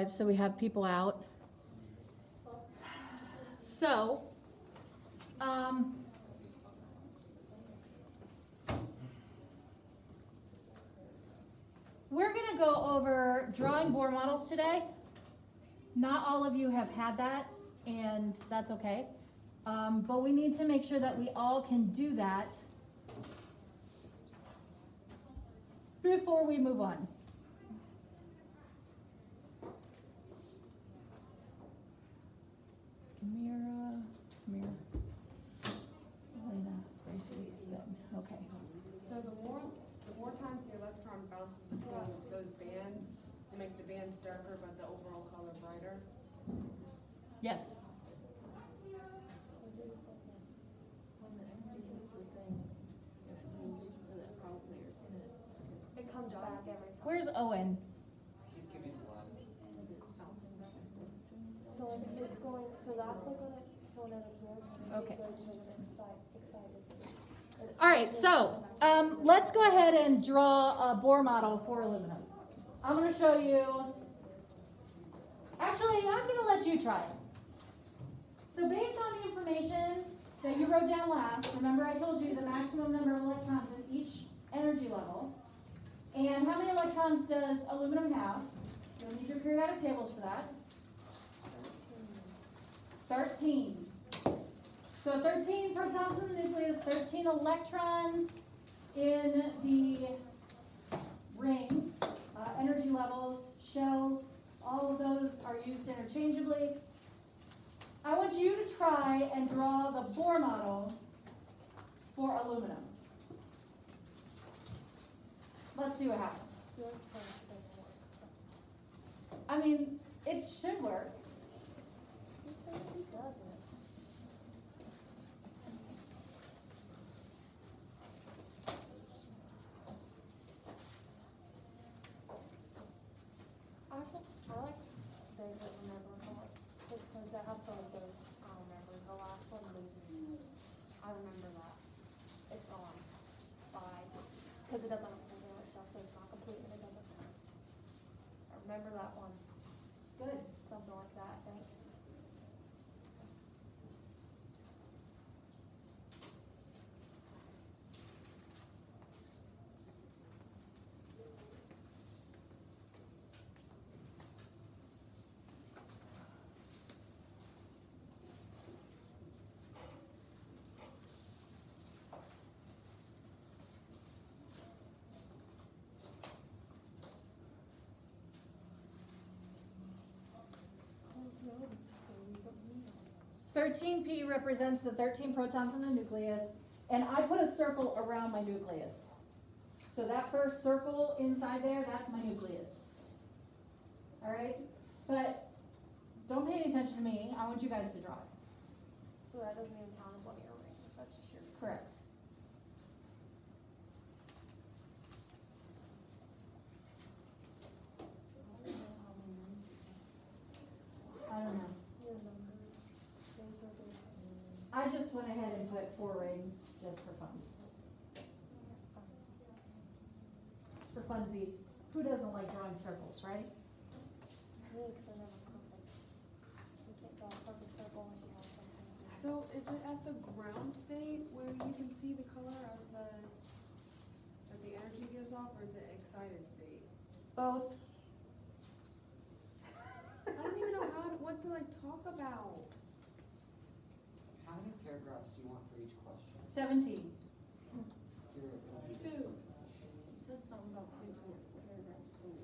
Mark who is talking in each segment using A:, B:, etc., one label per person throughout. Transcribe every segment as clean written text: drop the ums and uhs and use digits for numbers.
A: 5, so we have people out. So, we're gonna go over drawing Bohr models today. Not all of you have had that, and that's okay. But we need to make sure that we all can do that before we move on. Mira, Elena, Gracie, Ben. Okay.
B: So the more times the electron bounces between those bands, you make the bands darker but the overall color brighter.
A: Yes.
C: It comes back every time.
A: Where's Owen?
D: He's giving one.
C: So like it's going, so that's like when it, so when it absorbs,
A: Okay.
C: it goes to an excited.
A: All right, so let's go ahead and draw a Bohr model for aluminum. I'm going to show you. Actually, I'm going to let you try it. So based on the information that you wrote down last, remember I told you the maximum number of electrons in each energy level. And how many electrons does aluminum have? You'll need your periodic tables for that. 13. So 13 protons in the nucleus, 13 electrons in the rings, energy levels, shells, all of those are used interchangeably. I want you to try and draw the Bohr model for aluminum. Let's see what happens. I mean, it should work.
C: He said he doesn't. I like David remember how it takes those that has some of those, I don't remember, the last one loses. I remember that. It's gone by, because it doesn't have very much stuff, so it's not complete and it doesn't count. I remember that one,
A: Good.
C: something like that, I think. No, so we don't need all those.
A: 13p represents the 13 protons in the nucleus, and I put a circle around my nucleus. So that first circle inside there, that's my nucleus. All right? But don't pay any attention to me. I want you guys to draw it.
C: So that doesn't even count as one of your rings, that's just your.
A: Correct. I don't know.
C: Your numbers, those are those.
A: I just went ahead and put 4 rings just for fun. For funsies. Who doesn't like drawing circles, right?
C: Me, 'cause they're never perfect. You can't draw a perfect circle unless you have something to.
B: So is it at the ground state where you can see the color of that the energy gives off, or is it excited state?
A: Both.
B: I don't even know what to like talk about.
D: How many paragraphs do you want for each question?
A: 17.
B: Two.
C: You said something about two paragraphs too.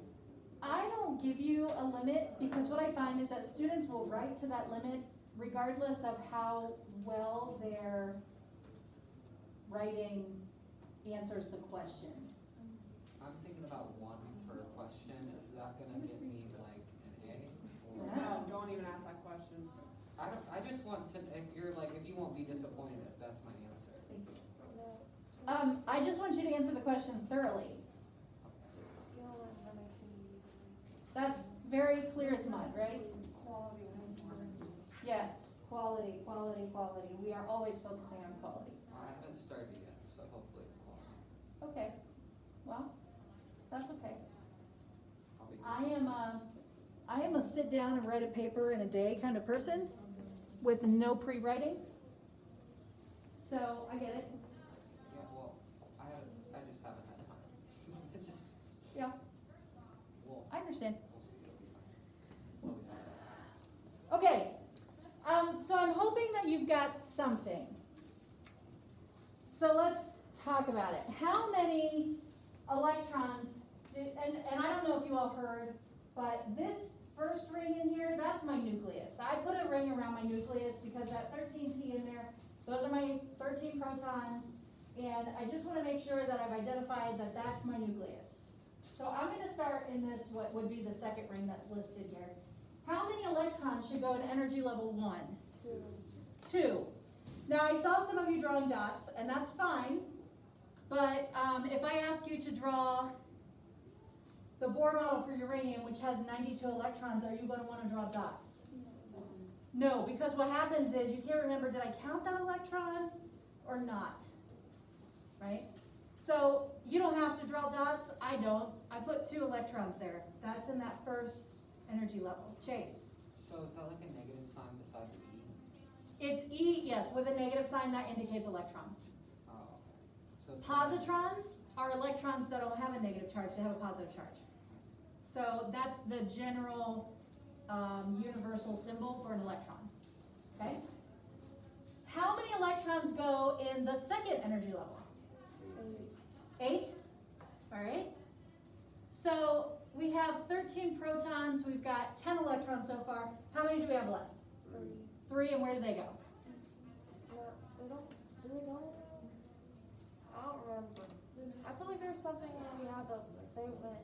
A: I don't give you a limit because what I find is that students will write to that limit regardless of how well their writing answers the question.
D: I'm thinking about 1 per question. Is that gonna give me like an A? Or-
A: Yeah.
B: No, don't even ask that question.
D: I just want to, if you won't be disappointed if that's my answer.
A: Thank you.
C: No,
A: I just want you to answer the question thoroughly.
C: you don't want information you need.
A: That's very clear as mud, right?
B: Quality.
A: Yes, quality, quality, quality. We are always focusing on quality.
D: I haven't started yet, so hopefully it's quality.
A: Okay, well, that's okay.
D: I'll be
A: I am I am a sit down and write a paper in a day kind of person with no pre-writing. So I get it.
D: Yeah, well, I just haven't had time. It's just,
A: Yeah,
D: well,
A: I understand.
D: we'll see, it'll be fine. It'll be fine.
A: Okay, so I'm hoping that you've got something. So let's talk about it. How many electrons and I don't know if you all heard, but this first ring in here, that's my nucleus. I put a ring around my nucleus because that 13p in there, those are my 13 protons, and I just want to make sure that I've identified that that's my nucleus. So I'm going to start in this, what would be the second ring that's listed here. How many electrons should go in energy level 1? 2. Now I saw some of you drawing dots, and that's fine, but if I ask you to draw the Bohr model for uranium, which has 92 electrons, are you going to want to draw dots? No, because what happens is you can't remember, did I count that electron or not? Right? So you don't have to draw dots. I don't. I put 2 electrons there. That's in that first energy level. Chase.
D: So is that like a negative sign beside the E?
A: It's E, yes, with a negative sign that indicates electrons.
D: Oh, okay. So it's
A: Positrons are electrons that don't have a negative charge, they have a positive charge. So that's the general universal symbol for an electron. Okay? How many electrons go in the second energy level? 8. All right. So we have 13 protons. We've got 10 electrons so far. How many do we have left? 3, and where do they go?
C: Do we know? I don't remember. I feel like there's something where we had the, they went,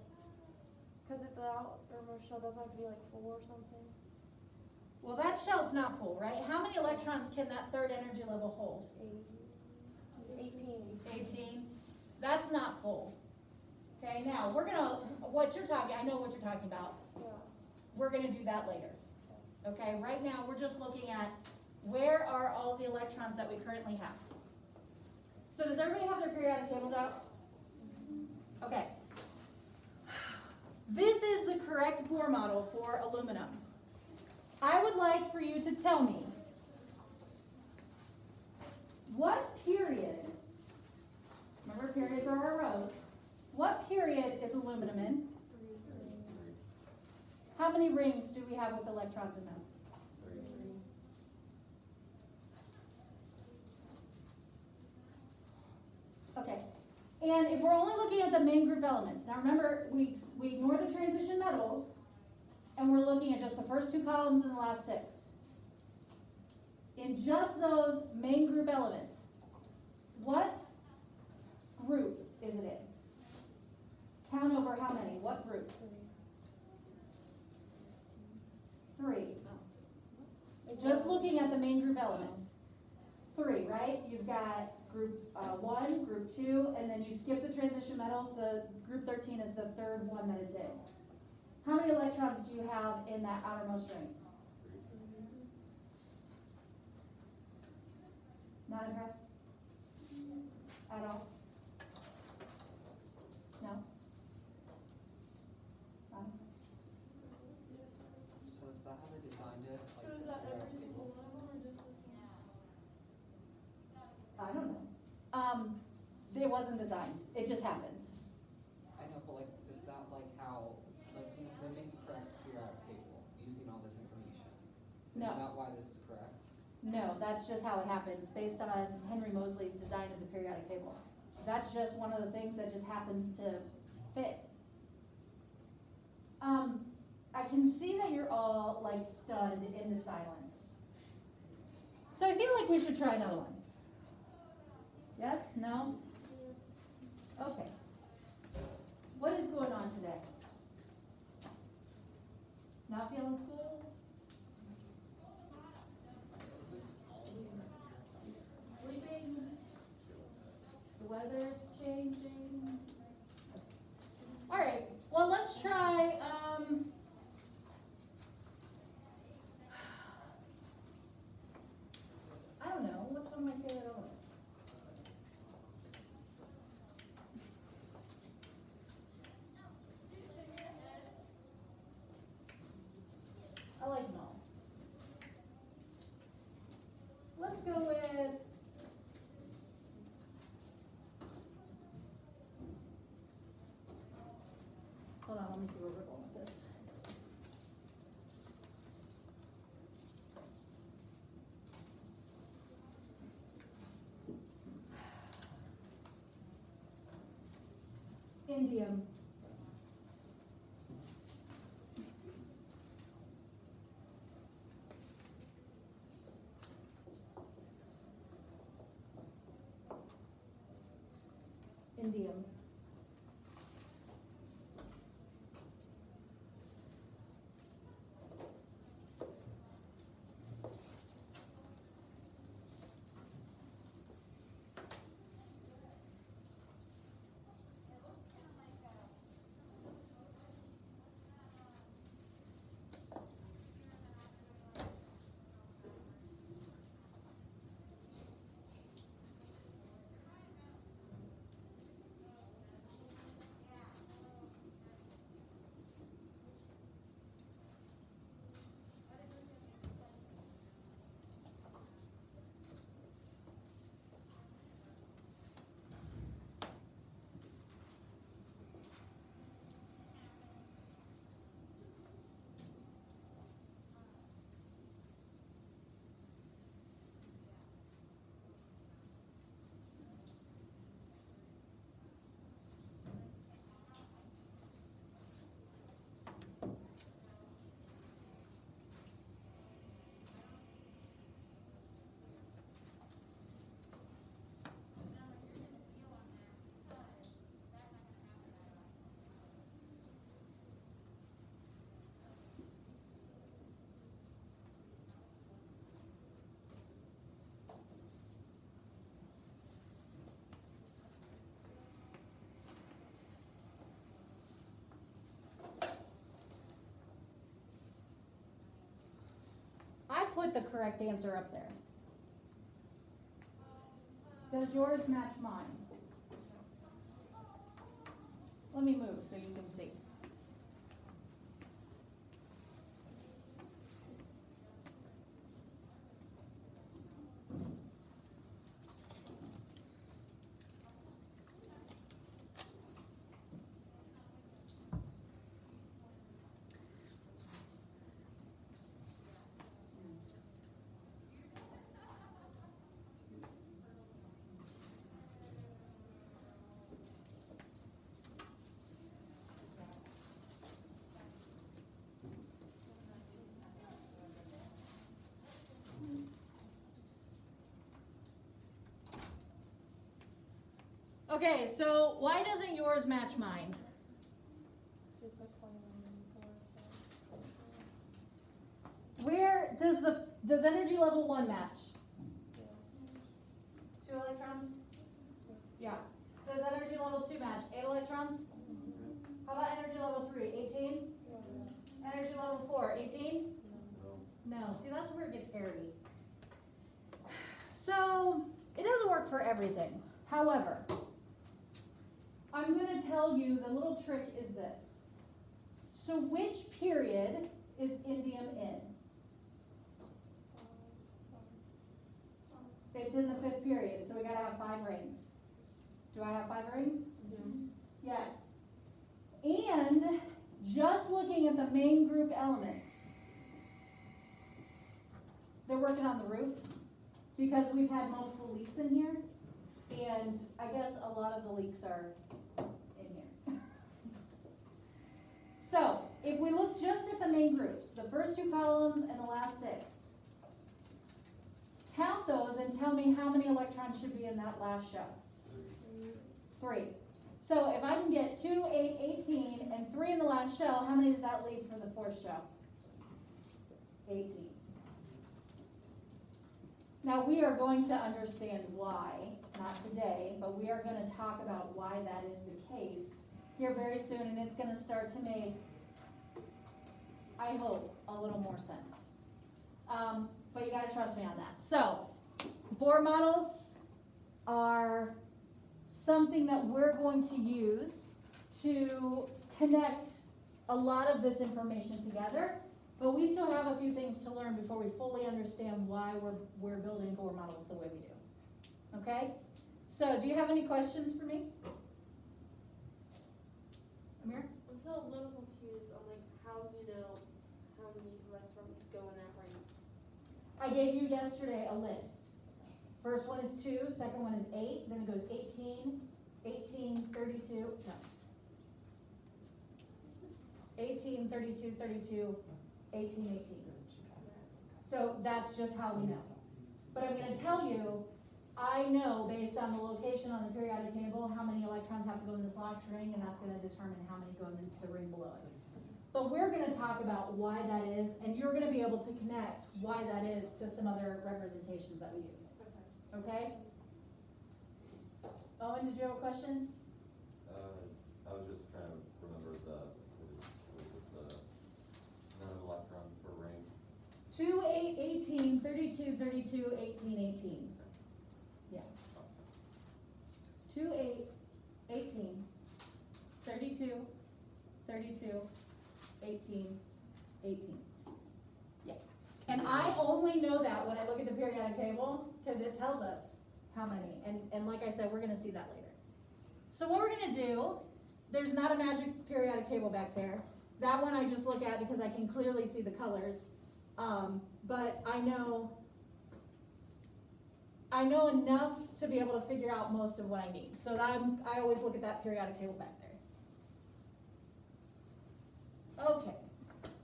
C: because the outermost shell doesn't have to be like full or something.
A: Well, that shell's not full, right? How many electrons can that third energy level hold?
C: 18.
A: 18. That's not full. Okay, now we're gonna, I know what you're talking about.
C: Yeah.
A: We're gonna do that later. Okay, right now we're just looking at where are all the electrons that we currently have. So does everybody have their periodic tables out? Okay. This is the correct Bohr model for aluminum. I would like for you to tell me what period, remember periods are our rows, what period is aluminum in? How many rings do we have with electrons in them? 3. Okay. And if we're only looking at the main group elements, now remember, we ignore the transition metals, and we're looking at just the first 2 columns and the last 6. In just those main group elements, what group is it in? Count over how many? What group? 3. Just looking at the main group elements. 3, right? You've got group 1, group 2, and then you skip the transition metals. The group 13 is the third one that it's in. How many electrons do you have in that outermost ring? Not impressed? At all? No? Not impressed?
D: So is that how they designed it?
B: So is that every single one of them or just this one?
A: I don't know. It wasn't designed. It just happens.
D: I know, but like, is that like how, like, they make the correct periodic table using all this information?
A: No.
D: Is that why this is correct?
A: No, that's just how it happens, based on Henry Moseley's design of the periodic table. That's just one of the things that just happens to fit. I can see that you're all like stunned into silence. So I feel like we should try another one. Yes? No? Okay. What is going on today? Not feeling school? Sleeping? The weather's changing? All right, well, let's try, I don't know, what's one of my favorite elements? I like null. Let's go with hold on, let me see where we're going with this. Indium. Indium. I put the correct answer up there. Does yours match mine? Let me move so you can see. Okay, so why doesn't yours match mine?
C: So you put 21 and 4, so.
A: Where does energy level 1 match?
C: Yes.
A: 2 electrons? Yeah. Does energy level 2 match? 8 electrons? How about energy level 3? 18?
C: Yeah.
A: Energy level 4? 18?
C: No.
A: No. See, that's where it gets hairy. So, it doesn't work for everything. However, I'm going to tell you the little trick is this. So, which period is indium in? It's in the 5th period, so we got to have 5 rings. Do I have 5 rings?
C: Yeah.
A: Yes. And just looking at the main group elements, they're working on the roof because we've had multiple leaks in here, and I guess a lot of the leaks are in here. So, if we look just at the main groups, the first 2 columns and the last 6, count those and tell me how many electrons should be in that last shell. 3. So if I can get 2, 8, 18, and 3 in the last shell, how many does that leave for the 4th shell? 18. Now we are going to understand why, not today, but we are going to talk about why that is the case here very soon, and it's going to start to make, I hope, a little more sense. But you got to trust me on that. So, Bohr models are something that we're going to use to connect a lot of this information together, but we still have a have a few things to learn before we fully understand why we're building Bohr models the way we do. Okay? So, do you have any questions for me? Amir?
C: I'm still a little confused on like how do you know how many electrons go in that ring?
A: I gave you yesterday a list. First one is 2, second one is 8, then it goes 18, 18, 32, no. 18, 32, 32, 18, 18. So that's just how we know. But I'm gonna tell you, I know based on the location on the periodic table, how many electrons have to go in this last ring, and that's gonna determine how many go into the ring below it. But we're gonna talk about why that is, and you're gonna be able to connect why that is to some other representations that we use. Okay? Owen, did you have a question?
E: I was just trying to remember the amount of electrons per ring.
A: 2, 8, 18, 32, 32, 18, 18. Yeah. 2, 8, 18, 32, 32, 18, 18. Yeah. And I only know that when I look at the periodic table, because it tells us how many. And like I said, we're going to see that later. So what we're going to do, there's not a magic periodic table back there. That one I just look at because I can clearly see the colors. But I know enough to be able to figure out most of what I need. So I always look at that periodic table back there. Okay,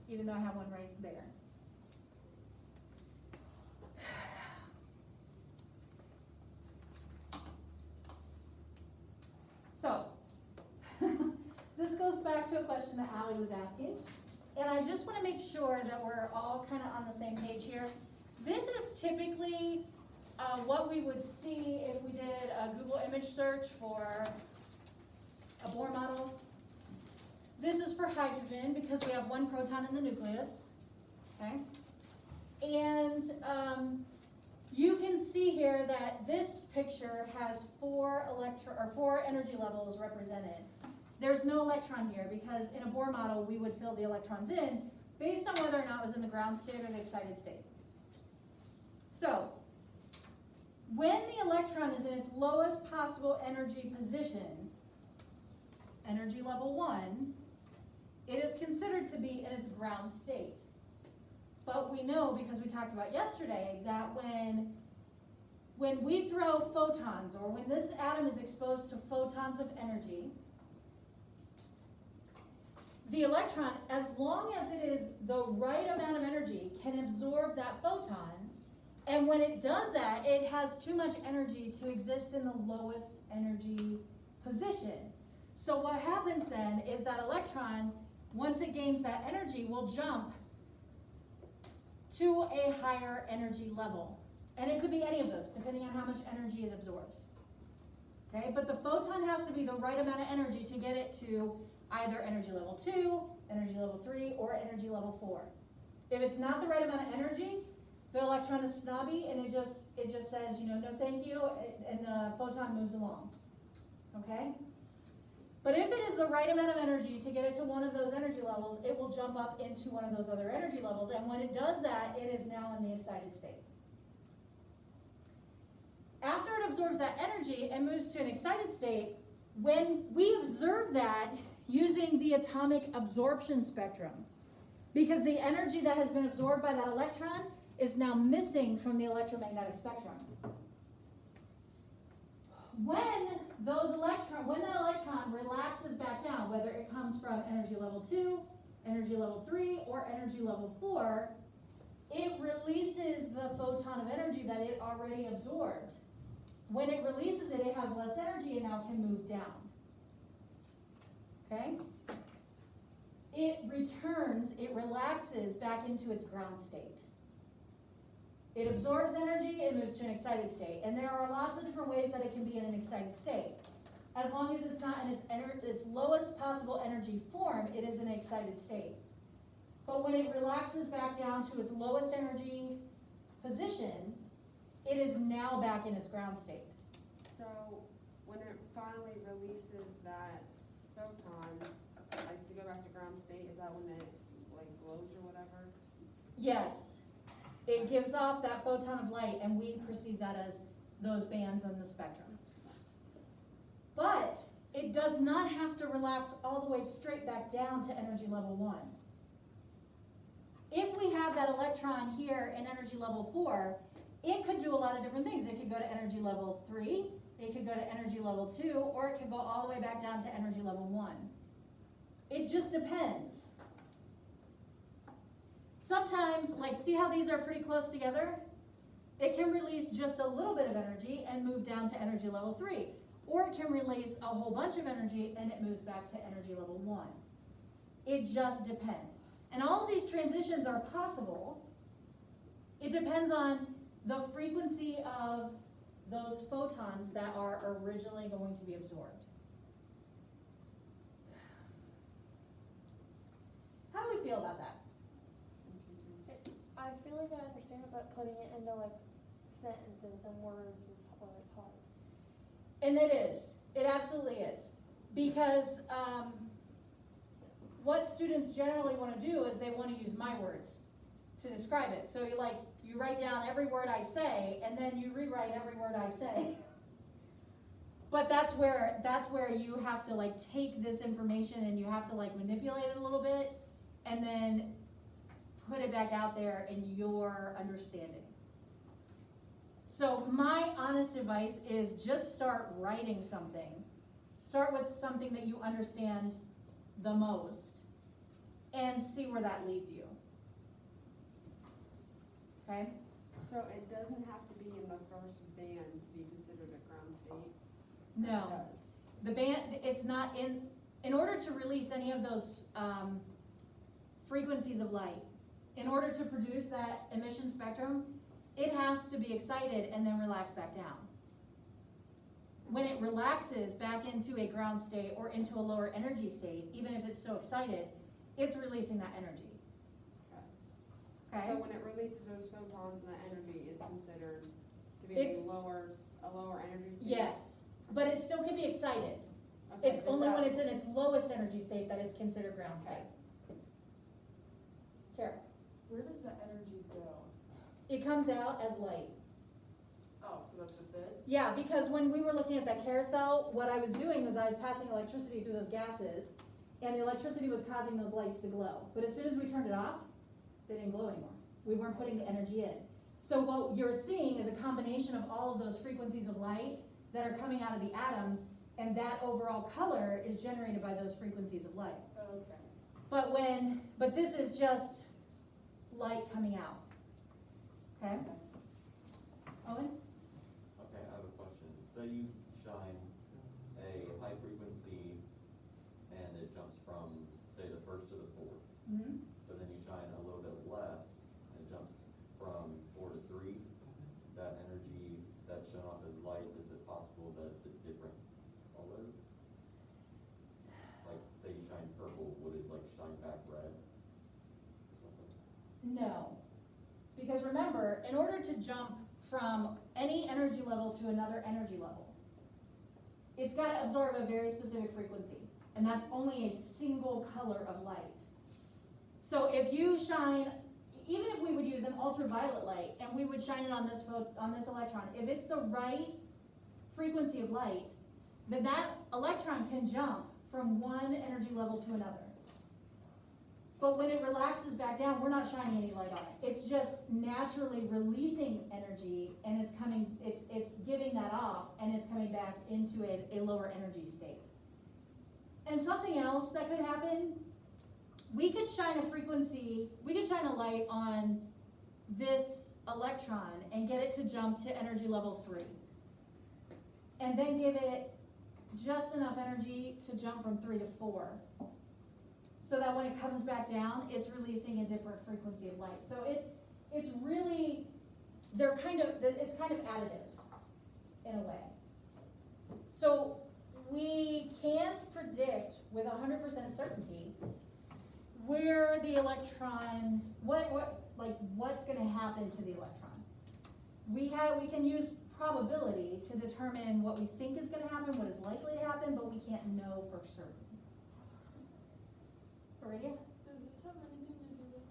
A: even though I have one right there. So, this goes back to a question that Allie was asking. And I just want to make sure that we're all kind of on the same page here. This is typically what we would see if we did a Google image search for a Bohr model. This is for hydrogen because we have one proton in the nucleus. Okay? And you can see here that this picture has four energy levels represented. There's no electron here because in a Bohr model we would fill the electrons in based on whether or not it was in the ground state or the excited state. So, when the electron is in its lowest possible energy position, energy level 1, it is considered to be in its ground state. But we know, because we talked about yesterday, that when we throw photons, or when this atom is exposed to photons of energy, the electron, as long as it is the right amount of energy, can absorb that photon. And when it does that, it has too much energy to exist in the lowest energy position. So what happens then is that electron, once it gains that energy, will jump to a higher energy level. And it could be any of those, depending on how much energy it absorbs. Okay, but the photon has to be the right amount of energy to get it to either energy level 2, energy level 3, or energy level 4. If it's not the right amount of energy, the electron is snobby and it just says, no thank you, and the photon moves along. Okay? But if it is the right amount of energy to get it to one of those energy levels, it will jump up into one of those other energy levels, and when it does that, it is now in the excited state. After it absorbs that energy and moves to an excited state, when we observe that using the atomic absorption spectrum, because the energy that has been absorbed by that electron is now missing from the electromagnetic spectrum. When that electron relaxes back down, whether it comes from energy level 2, energy level 3, or energy level 4, it releases the photon of energy that it already absorbed. When it releases it, it has less energy and now can move down. Okay? It returns, it relaxes back into its ground state. It absorbs energy, it moves to an excited state. And there are lots of different ways that it can be in an excited state. As long as it's not in its lowest possible energy form, it is in an excited state. But when it relaxes back down to its lowest energy position, it is now back in its ground state.
B: So when it finally releases that photon, like to go back to ground state, is that when it like glows or whatever?
A: Yes, it gives off that photon of light, and we perceive that as those bands on the spectrum. But it does not have to relax all the way straight back down to energy level 1. If we have that electron here in energy level 4, it could do a lot of different things. It could go to energy level 3, it could go to energy level 2, or it could go all the way back down to energy level 1. It just depends. Sometimes, like, see how these are pretty close together? It can release just a little bit of energy and move down to energy level 3. Or it can release a whole bunch of energy and it moves back to energy level 1. It just depends. And all of these transitions are possible. It depends on the frequency of those photons that are originally going to be absorbed. How do we feel about that?
C: I feel like I understand it, but putting it into like sentences and words is where it's hard.
A: And it is. It absolutely is. Because what students generally want to do is they want to use my words to describe it. So you write down every word I say, and then you rewrite every word I say. But that's where you have to like take this information and you have to like manipulate it a little bit, and then put it back out there in your understanding. So my honest advice is just start writing something. Start with something that you understand the most and see where that leads you. Okay?
B: So it doesn't have to be in the first band to be considered a ground state?
A: No.
B: It does.
A: The band, it's not in order to release any of those frequencies of light, in order to produce that emission spectrum, it has to be excited and then relax back down. When it relaxes back into a ground state or into a lower energy state, even if it's so excited, it's releasing that energy. Okay?
B: So when it releases those photons and that energy, it's considered to be
A: It's-
B: a lower energy state?
A: Yes, but it still can be excited.
B: Okay,
A: It's
B: is
A: only
B: that-
A: when it's in its lowest energy state that it's considered ground state. Carol,
F: Where does the energy go?
A: it comes out as light.
F: Oh, so that's just it?
A: Yeah, because when we were looking at that carousel, what I was doing was I was passing electricity through those gases, and the electricity was causing those lights to glow. But as soon as we turned it off, they didn't glow anymore. We weren't putting the energy in. So what you're seeing is a combination of all of those frequencies of light that are coming out of the atoms, and that overall color is generated by those frequencies of light.
F: Okay.
A: But this is just light coming out. Okay? Owen?
E: Okay, I have a question. Say you shine a high frequency and it jumps from, say, the first to the fourth.
A: Mm-hmm.
E: But then you shine a little bit less and it jumps from 4 to 3. That energy that's shown off as light, is it possible that it's a different color? Like, say you shine purple, would it like shine back red or something?
A: No. Because remember, in order to jump from any energy level to another energy level, it's got to absorb a very specific frequency, and that's only a single color of light. So if you shine, even if we would use an ultraviolet light and we would shine it on this electron, if it's the right frequency of light, then that electron can jump from one energy level to another. But when it relaxes back down, we're not shining any light on it. It's just naturally releasing energy, and it's giving that off, and it's coming back into a lower energy state. And something else that could happen, we could shine a light on this electron and get it to jump to energy level 3. And then give it just enough energy to jump from 3 to 4. So that when it comes back down, it's releasing a different frequency of light. So it's really, it's kind of additive in a way. So we can't predict with 100% certainty where the electron, what's going to happen to the electron. We can use probability to determine what we think is going to happen, what is likely to happen, but we can't know for certain. Aurelia?
F: Does this have anything to do with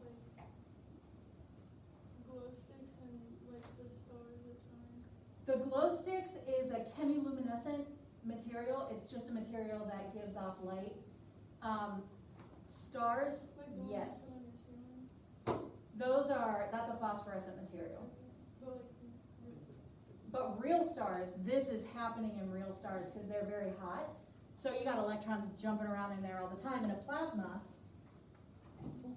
A: The glow sticks is a chemiluminescent material. It's just a material that gives off light. Stars,
C: Like the ones
A: yes.
C: that are on your ceiling?
A: That's a phosphorescent material.
C: But like,
A: But real stars, this is happening in real stars because they're very hot. So you got electrons jumping around in there all the time. In a plasma,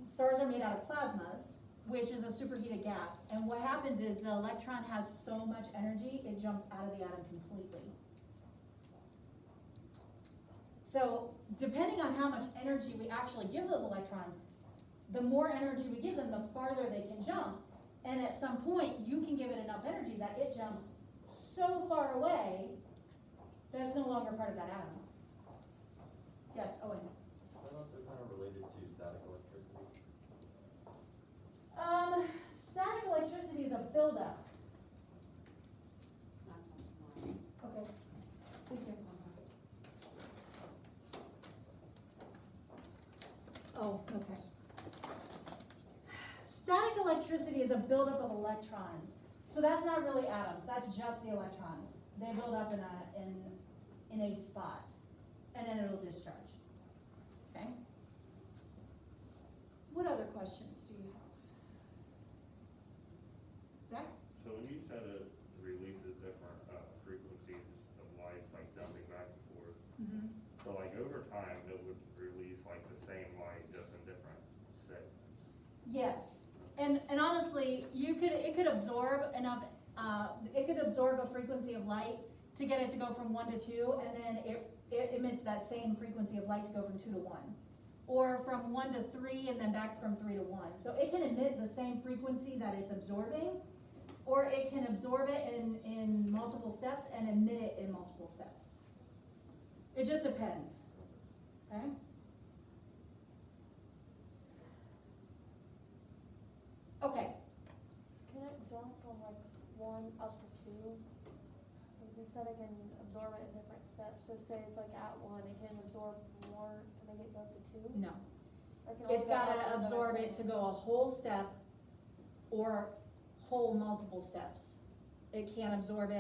A: stars are made out of plasmas, which is a superheated gas. And what happens is the electron has so much energy, it jumps out of the atom completely. So depending on how much energy we actually give those electrons, the more energy we give them, the farther they can jump. And at some point, you can give it enough energy that it jumps so far away that it's no longer part of that atom. Yes, Owen.
E: Is that also kind of related to static electricity?
A: Static electricity is a buildup. Okay. Thank you. Oh, okay. Static electricity is a buildup of electrons. So that's not really atoms, that's just the electrons. They build up in a spot, and then it'll discharge. Okay? What other questions do you have? Zach?
G: So when you said it releases different frequencies of light, like jumping back and forth,
A: Mm-hmm.
G: so like over time, it would release like the same light, just in different states.
A: Yes, and honestly, it could absorb enough, it could absorb a frequency of light to get it to go from 1 to 2, and then it emits that same frequency of light to go from 2 to 1. Or from 1 to 3 and then back from 3 to 1. So it can emit the same frequency that it's absorbing, or it can absorb it in multiple steps and emit it in multiple steps. It just depends, okay? Okay,
C: can it jump from like 1 up to 2? Like you said, it can absorb it in different steps. So say it's like at 1, it can absorb more to make it go to 2?
A: no.
C: Or can it
A: It's
C: only go up
A: gotta
C: another
A: absorb
C: one?
A: it to go a whole step or whole multiple steps. It can't absorb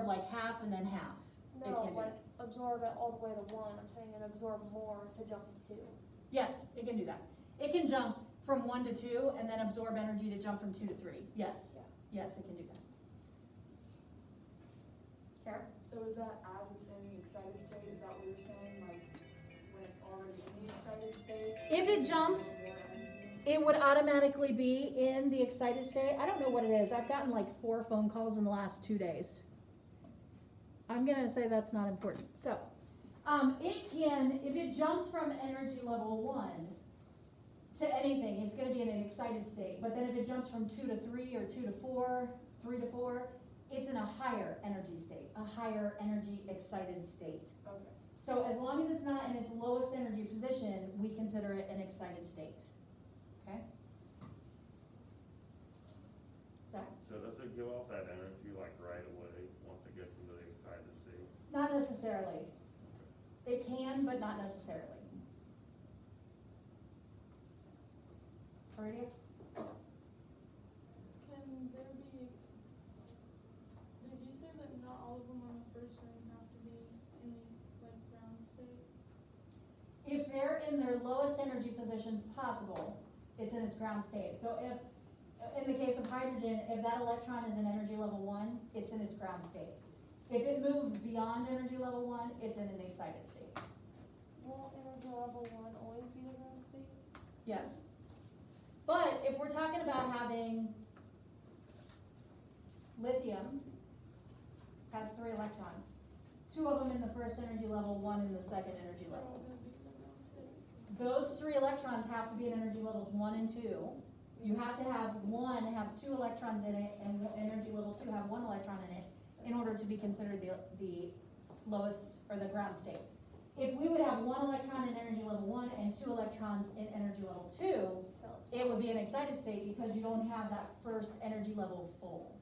A: like half and then half. It
C: No,
A: can't do
C: like absorb it all the way to 1. I'm saying it absorb more to jump to 2.
A: Yes, it can do that. It can jump from 1 to 2 and then absorb energy to jump from 2 to 3. Yes,
C: Yeah.
A: yes, it can do that. Kara?
F: So is that as it's in the excited state, is that what you're saying, like, when it's already in the excited state?
A: If it jumps,
F: more energy?
A: it would automatically be in the excited state. I don't know what it is. I've gotten like 4 phone calls in the last 2 days. I'm gonna say that's not important. So, it can, if it jumps from energy level 1 to anything, it's gonna be in an excited state. But then if it jumps from 2 to 3 or 2 to 4, 3 to 4, it's in a higher energy state, a higher energy excited state.
F: Okay.
A: So as long as it's not in its lowest energy position, we consider it an excited state. Okay? Zach?
G: So does it give off that energy like right away, once it gets into the excited state?
A: Not necessarily. It can, but not necessarily. Alrighty?
H: Can there be, did you say that not all of them on the first ring have to be in the like ground state?
A: If they're in their lowest energy positions possible, it's in its ground state. So if, in the case of hydrogen, if that electron is in energy level 1, it's in its ground state. If it moves beyond energy level 1, it's in an excited state.
C: Will energy level 1 always be the ground state?
A: Yes. But if we're talking about having lithium has 3 electrons, 2 of them in the first energy level, 1 in the second energy
H: They're
A: level.
H: all gonna be in the ground state.
A: Those 3 electrons have to be in energy levels 1 and 2. You have to have 1 have 2 electrons in it, and energy level 2 have 1 electron in it, in order to be considered the lowest or the ground state. If we would have 1 electron in energy level 1 and 2 electrons in energy level 2, it would be an excited state because you don't have that first energy level full.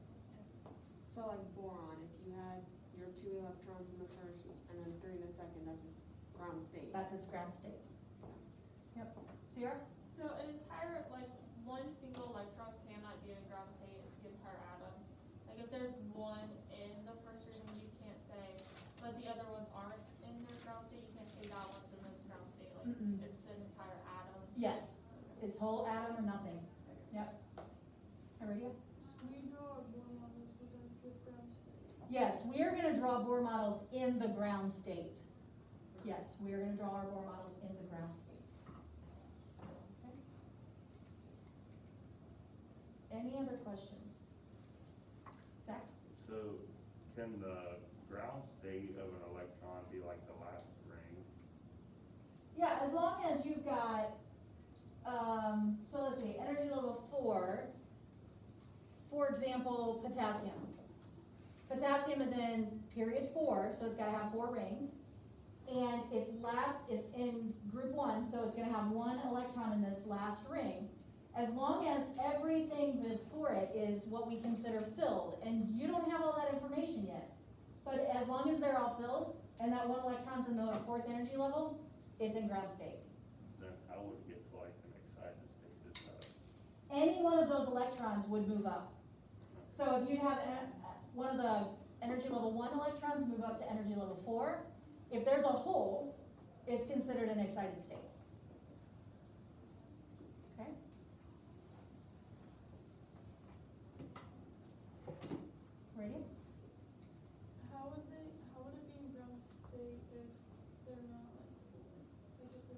B: So like boron, if you had your 2 electrons in the first and then 3 in the second, that's its ground state.
A: That's its ground state. Yep. Sierra?
H: So an entire, like, one single electron cannot be in a ground state, it's the entire atom. Like if if there's one in the first ring, you can't say, but the other ones aren't in their ground state, you can't say that one's in its ground state, like,
A: Mm-mm.
H: it's an entire atom.
A: Yes, it's whole atom or nothing. Yep. Iridia?
H: We draw Bohr models with ground state.
A: Yes, we are gonna draw Bohr models in the ground state. Yes, we are gonna draw our Bohr models in the ground state. Okay. Any other questions? Zach?
G: So can the ground state of an electron be like the last ring?
A: Yeah, as long as you've got, so let's see, energy level 4, for example, potassium. Potassium is in period 4, so it's gotta have 4 rings. And it's in group 1, so it's gonna have 1 electron in this last ring. As long as everything before it is what we consider filled, and you don't have all that information yet. But as long as they're all filled, and that 1 electron's in the 4th energy level, it's in ground state.
G: Then how would it get to like an excited state? Just,
A: Any one of those electrons would move up. So if you have one of the energy level 1 electrons move up to energy level 4, if there's a hole, it's considered an excited state. Okay? Ready?
H: How would it be in ground state if they're not like full? Like if they're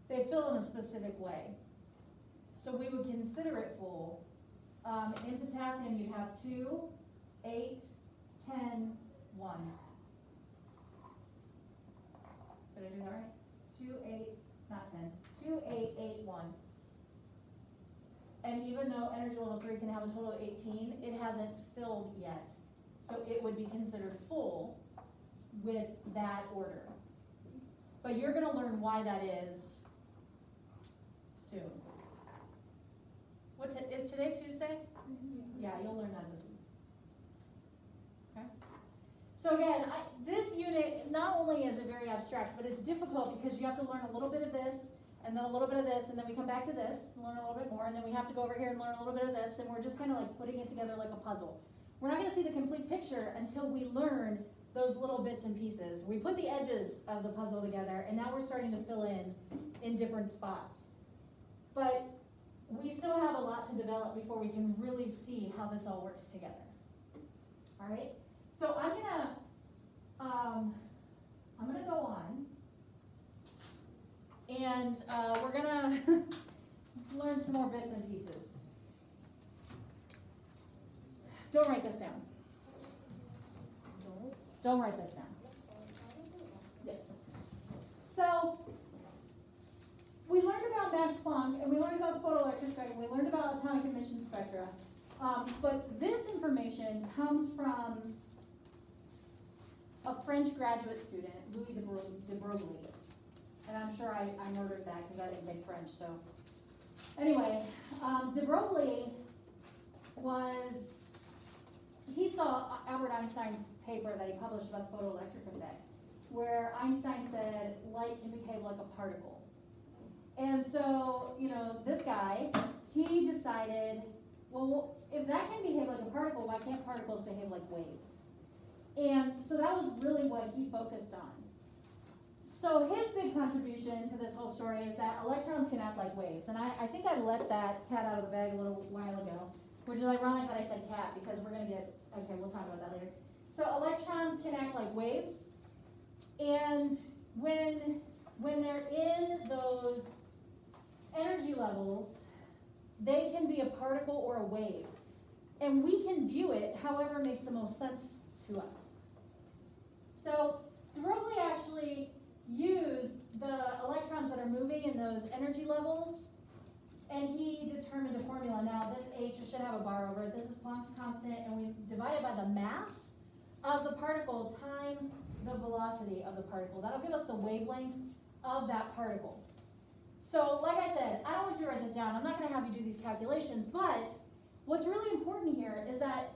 A: They fill in a specific way. So we would consider it full. In potassium, you'd have 2, 8, 10, 1. Did I do that right? 2, 8, not 10. 2, 8, 8, 1. And even though energy level 3 can have a total of 18, it hasn't filled yet. So it would be considered full with that order. But you're gonna learn why that is soon. Is today Tuesday? Yeah, you'll learn that this week. Okay? So again, this unit, not only is it very abstract, but it's difficult because you have to learn a little bit of this, and then a little bit of this, and then we come back to this, learn a little bit more, and then we have to go over here and learn a little bit of this, and we're just kind of like putting it together like a puzzle. We're not gonna see the complete picture until we learn those little bits and pieces. We put the edges of the puzzle together, and now we're starting to fill in different spots. But we still have a lot to develop before we can really see how this all works together. All right, so I'm gonna go on, and we're gonna learn some more bits and pieces. Don't write this down. Don't write this down. Yes. So, we learned about Max Planck, and we learned about the photoelectric spectrum, we learned about atomic emission spectra. But this information comes from a French graduate student, Louis de Broglie. And I'm sure I murdered that because I didn't take French, so. Anyway, de Broglie he saw Albert Einstein's paper that he published about the photoelectric effect, where Einstein said light can behave like a particle. And so, this guy, he decided, well, if that can behave like a particle, why can't particles behave like waves? And so that was really what he focused on. So his big contribution to this whole story is that electrons can act like waves. And I think I let that cat out of the bag a little while ago, which is ironic that I said cat, because we're gonna okay, we'll talk about that later. So electrons can act like waves, and when they're in those energy levels, they can be a particle or a wave. And we can view it however makes the most sense to us. So de Broglie actually used the electrons that are moving in those energy levels, and he determined a formula. Now this H should have a bar over it. This is Planck's constant, and we divide it by the mass of the particle times the velocity of the particle. That'll give us the wavelength of that particle. So like I said, I don't want you to write this down. I'm not gonna have you do these calculations, but what's really important here is that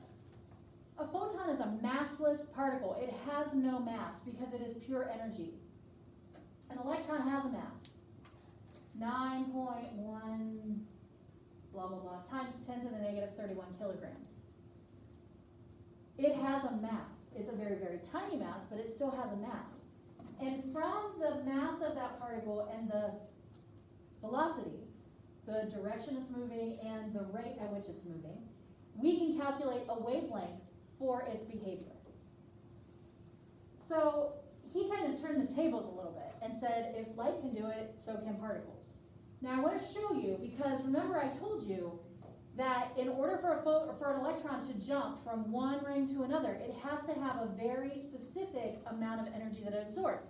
A: a photon is a massless particle. It has no mass because it is pure energy. An electron has a mass. 9.1 blah, blah, blah, times 10 to the negative 31 kilograms. It has a mass. It's a very, very tiny mass, but it still has a mass. And from the mass of that particle and the velocity, the direction it's moving and the rate at which it's moving, we can calculate a wavelength for its behavior. So he kind of turned the tables a little bit and said, if light can do it, so can particles. Now I want to show you, because remember I told you that in order for an electron to jump from one ring to another, it has to have a very specific amount of energy that it absorbs.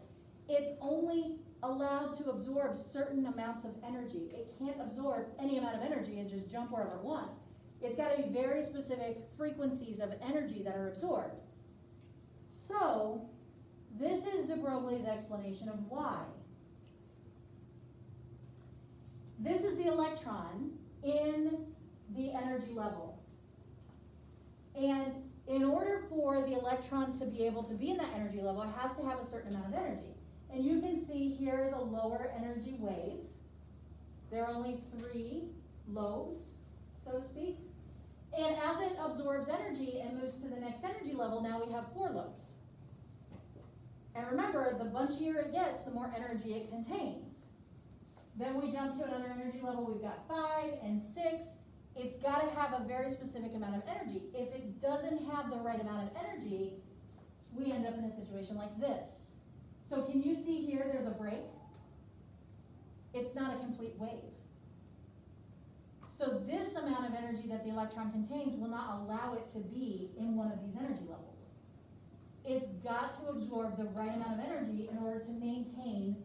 A: It's only allowed to absorb certain amounts of energy. It can't absorb any amount of energy and just jump wherever it wants. It's got to be very specific frequencies of energy that are absorbed. So, this is de Broglie's explanation of why. This is the electron in the energy level. And in order for the electron to be able to be in that energy level, it has to have a certain amount of energy. And you can see here is a lower energy wave. There are only 3 lobes, so to speak. And as it absorbs energy and moves to the next energy level, now we have 4 lobes. And remember, the bunchier it gets, the more energy it contains. Then we jump to another energy level, we've got 5 and 6. It's got to have a very specific amount of energy. If it doesn't have the right amount of energy, we end up in a situation like this. So can you see here there's a break? It's not a complete wave. So this amount of energy that the electron contains will not allow it to be in one of these energy levels. It's got to absorb the right amount of energy in order to maintain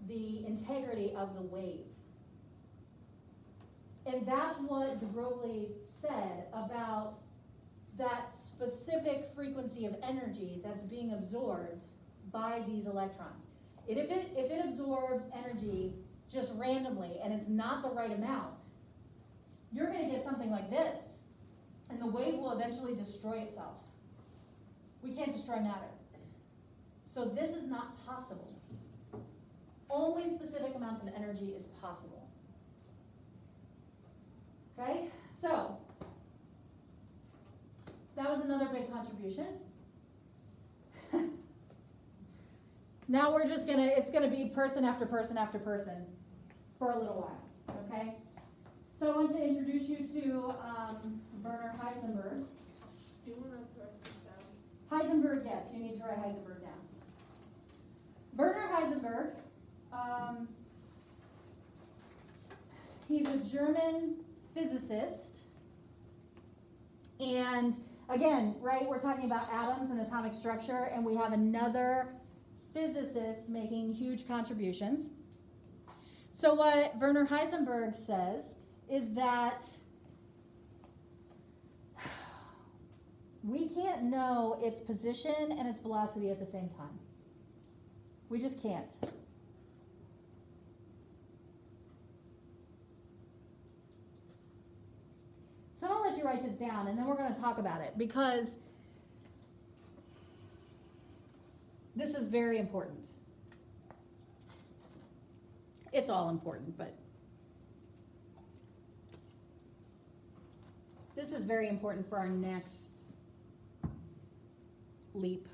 A: the integrity of the wave. And that's what de Broglie said about that specific frequency of energy that's being absorbed by these electrons. If it absorbs energy just randomly and it's not the right amount, you're going to get something like this, and the wave will eventually destroy itself. We can't destroy matter. So this is not possible. Only specific amounts of energy is possible. Okay, so that was another big contribution. Now we're just it's gonna be person after person after person for a little while, okay? So I want to introduce you to Werner Heisenberg.
B: Do you want us to write this down?
A: Heisenberg, yes, you need to write Heisenberg down. Werner Heisenberg, he's a German physicist. And again, right, we're talking about atoms and atomic structure, and we have another physicist making huge contributions. So what Werner Heisenberg says is that we can't know its position and its velocity at the same time. We just can't. So I'm going to let you write this down, and then we're going to talk about it, because this is very important. It's all important, but this is very important for our next leap.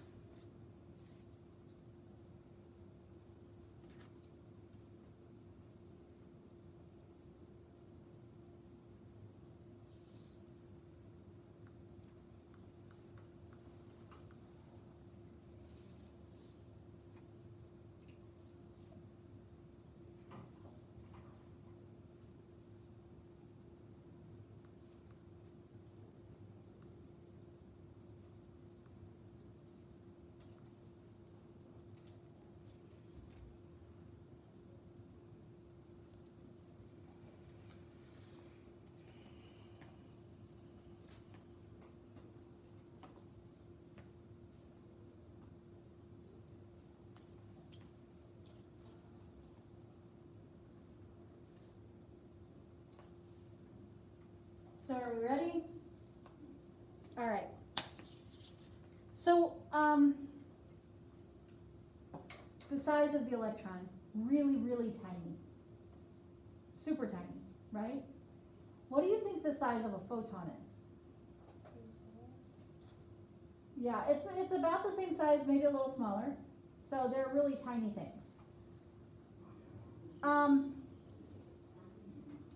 A: So are we ready? All right. So the size of the electron, really, really tiny. Super tiny, right? What do you think the size of a photon is? Yeah, it's about the same size, maybe a little smaller. So they're really tiny things.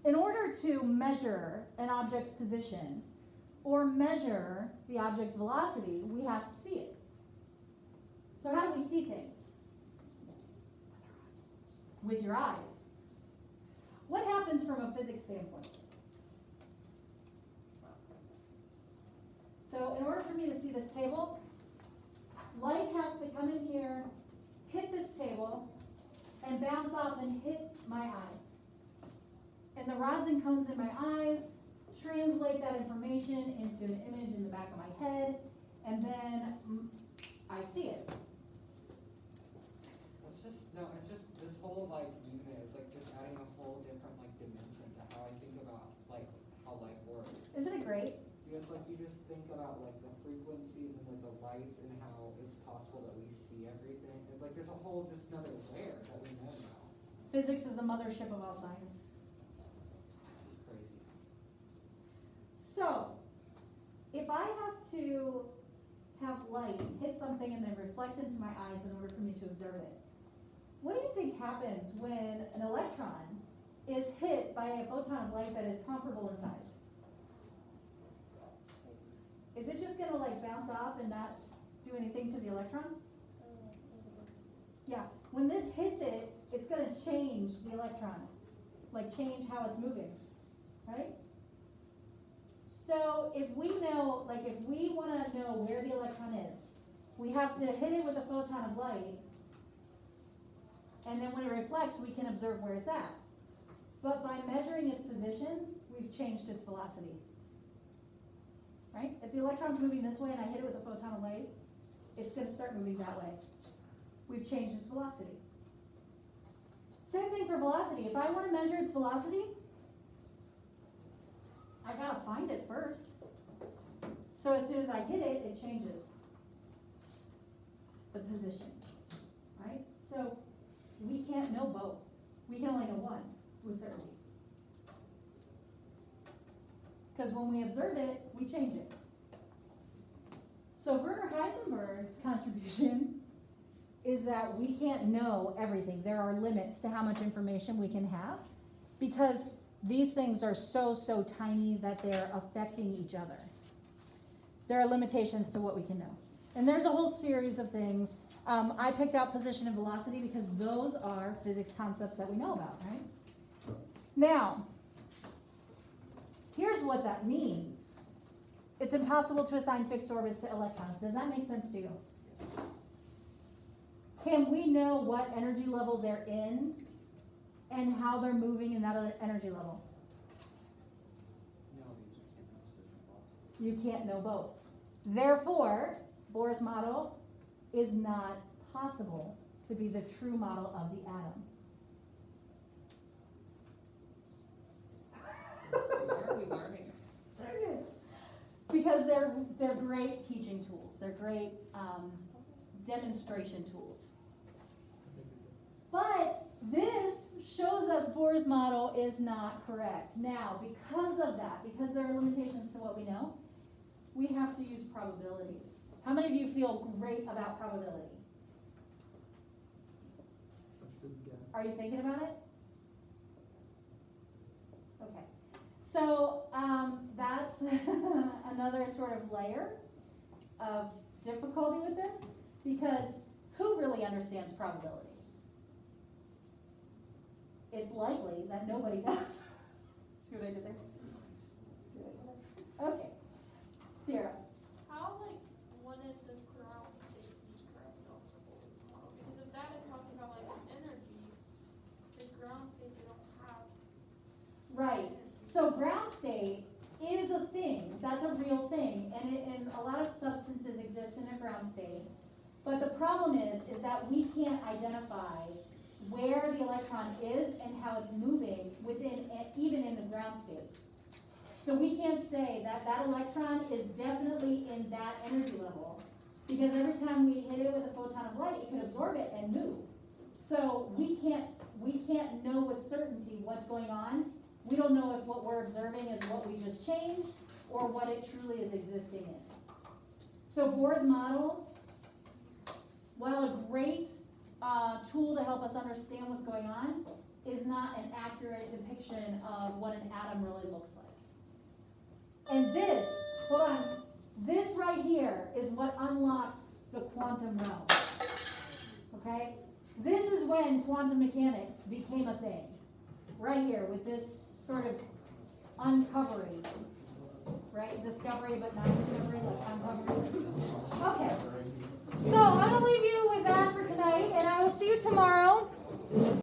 A: In order to measure an object's position or measure the object's velocity, we have to see it. So how do we see things? With your eyes. What happens from a physics standpoint? So in order for me to see this table, light has to come in here, hit this table, and bounce off and hit my eyes. And the rods and cones in my eyes translate that information into an image in the back of my head, and then I see it.
D: It's just this whole like unit is like just adding a whole different like dimension to how I think about like how light works.
A: Isn't it great?
D: Because like you just think about like the frequency and like the lights and how it's possible that we see everything. It's like there's a whole just another layer that we know now.
A: Physics is the mothership of all science.
D: It's crazy.
A: So, if I have to have light hit something and then reflect into my eyes in order for me to observe it, what do you think happens when an electron is hit by a photon of light that is comparable in size? Is it just gonna like bounce off and not do anything to the electron? Yeah, when this hits it, it's gonna change the electron, like change how it's moving, right? So if we know, like if we wanna know where the electron is, we have to hit it with a photon of light, and then when it reflects, we can observe where it's at. But by measuring its position, we've changed its velocity. Right? If the electron's moving this way and I hit it with a photon of light, it's going to start moving that way. We've changed its velocity. Same thing for velocity. If I want to measure its velocity, I got to find it first. So as soon as I hit it, it changes the position. Right? So we can't know both. We can only know one with certainty. Because when we observe it, we change it. So Werner Heisenberg's contribution is that we can't know everything. There are limits to how much information we can have because these things are so tiny that they're affecting each other. There are limitations to what we can know. And there's a whole series of things. I picked out position and velocity because those are physics concepts that we know about, right? Now, here's what that means. It's impossible to assign fixed orbits to electrons. Does that make sense to you? Can we know what energy level they're in and how they're moving in that energy level?
D: No, these can't have position velocity.
A: You can't know both. Therefore, Bohr's model is not possible to be the true model of the atom.
D: Why are we learning?
A: Because they're great teaching tools. They're great demonstration tools. But this shows us Bohr's model is not correct. Now, because of that, because there are limitations to what we know, we have to use probabilities. How many of you feel great about probability? Are you thinking about it? Okay. So that's another sort of layer of difficulty with this, because who really understands probability? It's likely that nobody does. See what I did there? See what I did there? Okay. Sierra.
H: How, like, when is the ground state correct off the Bohr's model? Because if that is talking about, like, energy, the ground state they don't have.
A: Right. So ground state is a thing. That's a real thing. And a lot of substances exist in a ground state. But the problem is that we can't identify where the electron is and how it's moving within, even in the ground state. So we can't say that that electron is definitely in that energy level, because every time we hit it with a photon of light, it could absorb it and move. So we can't know with certainty what's going on. We don't know if what we're observing is what changed or what it truly is existing in. So Bohr's model, while a great tool to help us understand what's going on, is not an accurate depiction of what an atom really looks like. And this, hold on, this right here is what unlocks the quantum realm. Okay? This is when quantum mechanics became a thing. Right here with this sort of uncovering. Right? Discovery but not discovery, like uncovering. Okay. So I'm going to leave you with that for tonight, and I will see you tomorrow.